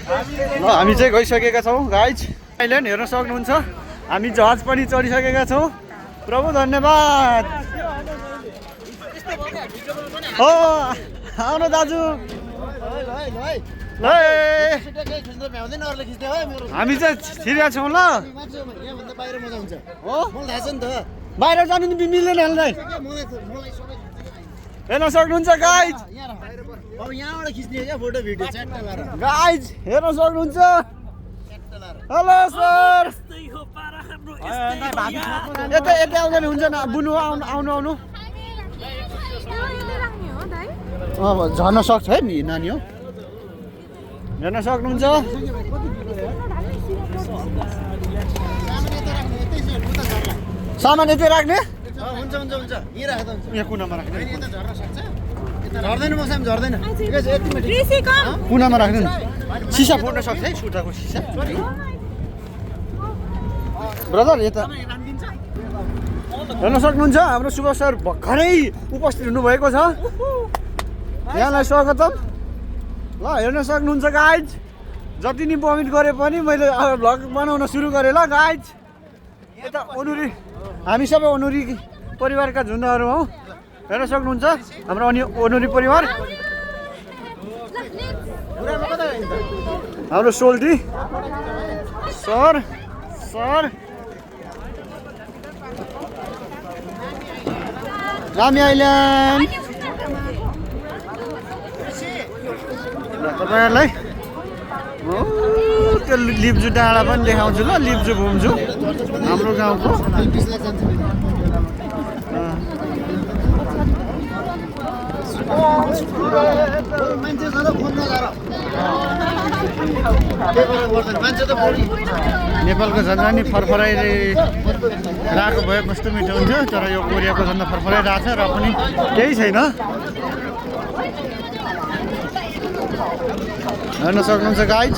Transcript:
ल हामी चाहिँ गइसकेका छौँ गाइज। आइल्यान्ड हेर्न सक्नुहुन्छ। हामी जहाज पनि चढिसकेका छौँ। प्रभु धन्यवाद। हो आउनु दाजु। ल हामी चाहिँ छिरेका छौँ। ल बाहिर जानु नि मिल्दैन हामीलाई। हेर्न सक्नुहुन्छ गाइज। गाइज हेर्न सक्नुहुन्छ। Hello sir. यता यता आउँदा नि हुन्छ न। बुनु आउनु आउनु आउनु। झर्न सक्छ है नि नानी हो। हेर्न सक्नुहुन्छ। सामान यतै राख्ने। हुन्छ हुन्छ हुन्छ यहीँ राख्दा हुन्छ। यहाँ कुनामा राख्ने। यता झर्न सक्छ। झर्दैन मसँग झर्दैन। कुनामा राख्ने नि। सिसा फोड्न सक्छ है सुटाको सिसा। ब्रदर यता हेर्न सक्नुहुन्छ। हाम्रो सुभाष सर भर्खरै उपस्थित हुनुभएको छ। यहाँलाई स्वागतम। ल हेर्न सक्नुहुन्छ गाइज। जति नि भमिट गरे पनि मैले भ्लग बनाउन सुरु गरेँ। ल गाइज यता अनुरी हामी सबै अनुरी परिवारका झुन्डहरू हौ। हेर्न सक्नुहुन्छ हाम्रो अनुरी परिवार। हाम्रो सोल्टी सर सर रामी आइल्यान्ड। तपाईँहरूलाई त्यो लिप्जू डाँडा पनि देखाउँछु। ल लिप्जू घुम्छु हाम्रो गाउँको। नेपालको झन्डा नि फरफराइरहेको भए कस्तो मिठो हुन्थ्यो। तर यो कोरियाको झन्डा फरफराइरहेको छ र पनि केही छैन। हेर्न सक्नुहुन्छ गाइज।